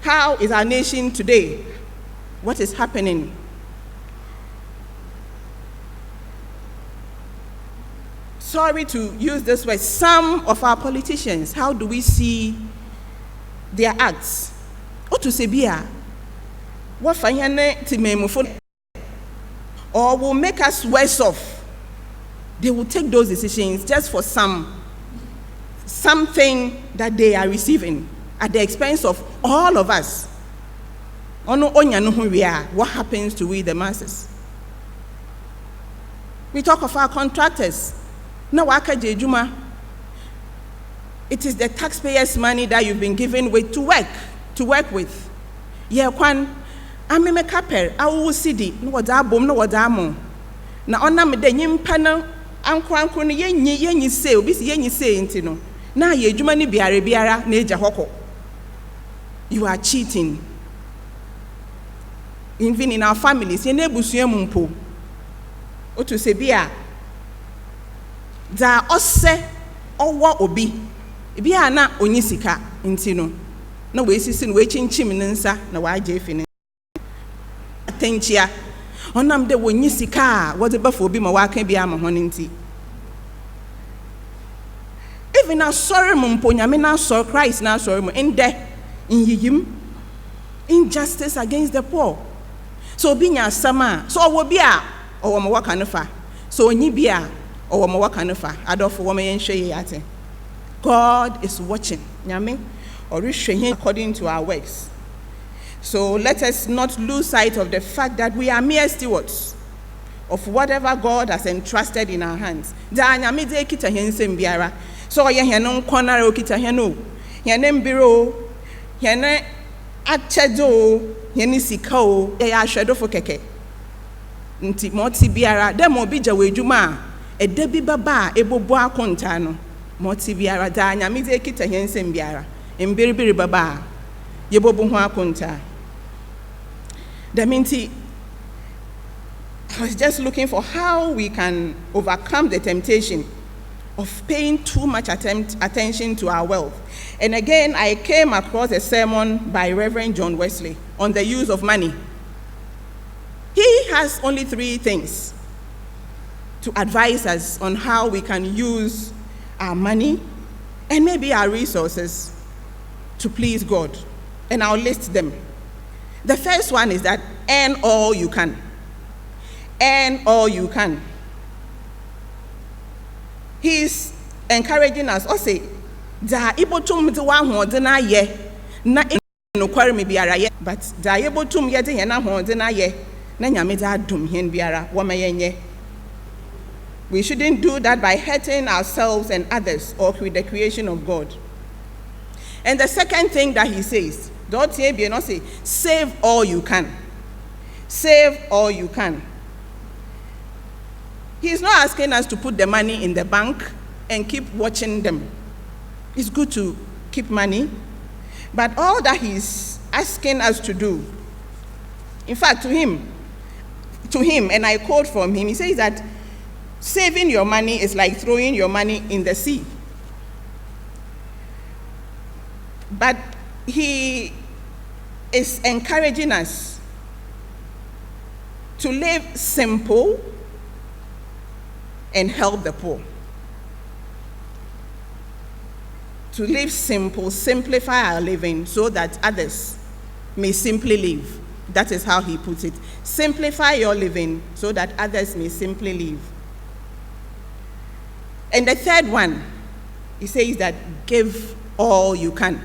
How is our nation today? What is happening? Sorry to use this word, some of our politicians, how do we see their acts? Or to say, what or will make us worse off. They will take those decisions just for something that they are receiving at the expense of all of us. What happens to we the masses? We talk of our contractors. It is the taxpayers' money that you've been given with to work with. Yeah, kwan ame me kapel awu sidi no wada bom no wada mo. Na ona me de nyimpa no ankwankro no yenyi se obi si yenyi se nti no. Na ye adwuma ni biara na eja hoko. You are cheating. Even in our families, ye na ebusua mu mpo. Otu se bia da ose owo obi bia na onyi sika nti no na we sisi no we chinchim ne nsa na wa agye fi ne atenchia onam de wonyi sika a wo de bafo obi ma wa ka bia ma ho nti even na sorry mo mponya me na sorry Christ na sorry mo in yiyim injustice against the poor. So obi nya sama so owo bia owo mo waka no fa so onyi bia owo mo waka no fa adofo wo me yenhwe ye ate. God is watching nyame or according to our works. So let us not lose sight of the fact that we are mere stewards of whatever God has entrusted in our hands. Da nyame de kita hensem biara. So ye hene nkonare o kita hene o. Hene mbiro, hene achedo, hene sika o, ye ahwedofo keke. Nti moti biara, dem obi gya wadwuma a eda bi baba ebobo akonta no. Moti biara da nyame de kita hensem biara. Mbiribiri baba yebobo ho akonta. I was just looking for how we can overcome the temptation of paying too much attention to our wealth. And again, I came across a sermon by Reverend John Wesley on the use of money. He has only 3 things to advise us on how we can use our money and maybe our resources to please God. And I'll list them. The first one is that earn all you can. Earn all you can. He's encouraging us. O say, da ibotum de wa hoode na ye na enokware me biara ye, but da ibotum ye de ye na hoode na ye na nyame da dum hen biara wo mayenye. We shouldn't do that by hurting ourselves and others or with the creation of God. And the second thing that he says, don't say, save all you can. Save all you can. He's not asking us to put the money in the bank and keep watching them. It's good to keep money, but all that he's asking us to do, in fact, to him, and I quote from him, he says that saving your money is like throwing your money in the sea. But he is encouraging us to live simple and help the poor. To live simple, simplify our living so that others may simply live. That is how he puts it. Simplify your living so that others may simply live. And the third one, he says that give all you can.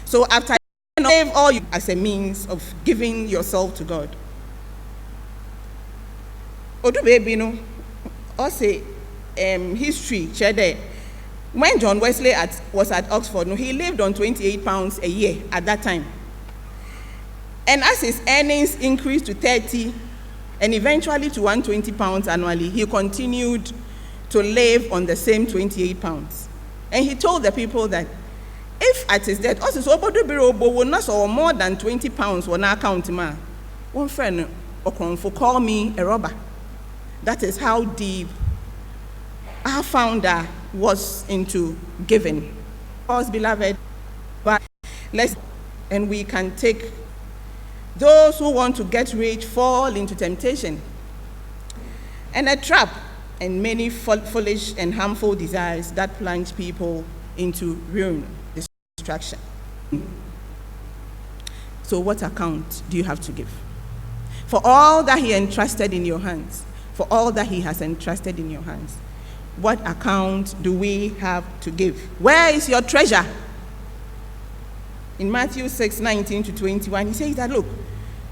So after give all you as a means of giving yourself to God. Odu baby no, also history share there. When John Wesley was at Oxford, he lived on £28 a year at that time. And as his earnings increased to 30 and eventually to £120 annually, he continued to live on the same £28. And he told the people that if at his death, also so will not or more than £20 on our account, one friend call me a robber. That is how deep our founder was into giving. Of course, beloved, but let's And we can take those who want to get rich fall into temptation and a trap and many foolish and harmful desires that plunge people into ruin, destruction. So what account do you have to give? For all that he entrusted in your hands, for all that he has entrusted in your hands, what account do we have to give? Where is your treasure? In Matthew 6:19-21, he says that, look,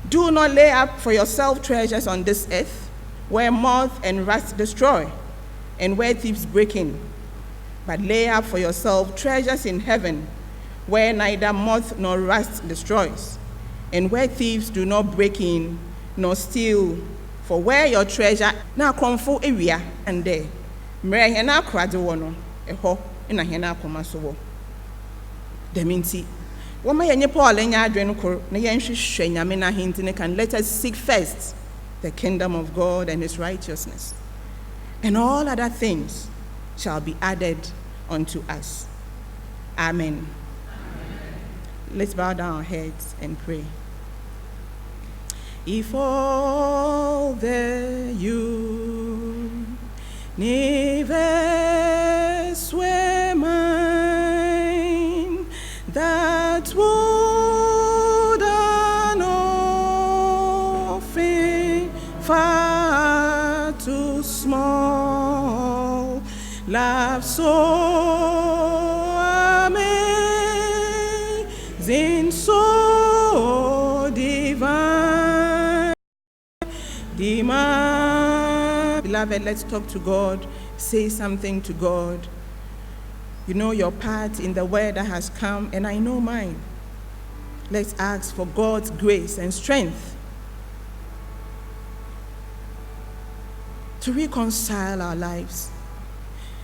do not lay up for yourself treasures on this earth, where moth and rust destroy, and where thieves break in. But lay up for yourself treasures in heaven, where neither moth nor rust destroys, and where thieves do not break in nor steal. For where your treasure na konfo ewia and there, mre hena krade wo no, eho na hena akoma so wo. Deminti Wama yenye Paul enya adwene kor na yenhwehwe nyame na hinti ne kan. Let us seek first the kingdom of God and his righteousness, and all other things shall be added unto us. Amen. Let's bow down our heads and pray. If all the universe were mine, that would an offering far too small, love so amazing, so divine. Beloved, let's talk to God. Say something to God. You know your part in the word that has come, and I know mine. Let's ask for God's grace and strength to reconcile our lives.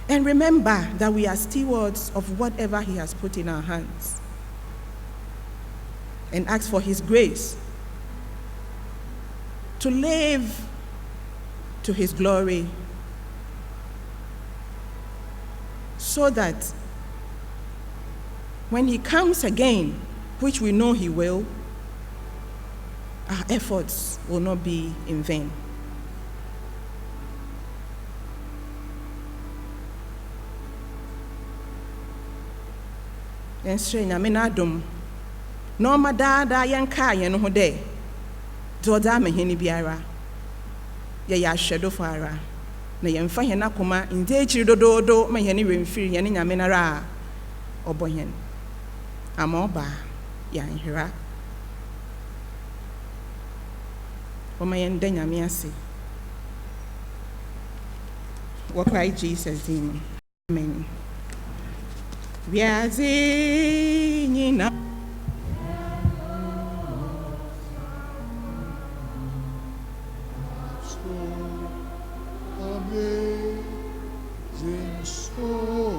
And remember that we are stewards of whatever he has put in our hands. And ask for his grace to live to his glory, so that when he comes again, which we know he will, our efforts will not be in vain. Yɛnsrɛ Nyame n'adom na ɔma daadaa yɛnkaa yɛn ho dɛ deɛ ɔde ama hene biara yɛyɛ ahwɛdofo ara, na yɛmfa hɛn akoma nde akyiri dodoodo ma hɛn werɛ mfiri hɛn Nyame no ara a ɔbɔ hɛn. Ama ɔba yɛanhwera. Ɔma yɛnda Nyame ase wɔ Christ Jesus din. Amen. Wiase nyina amazing, so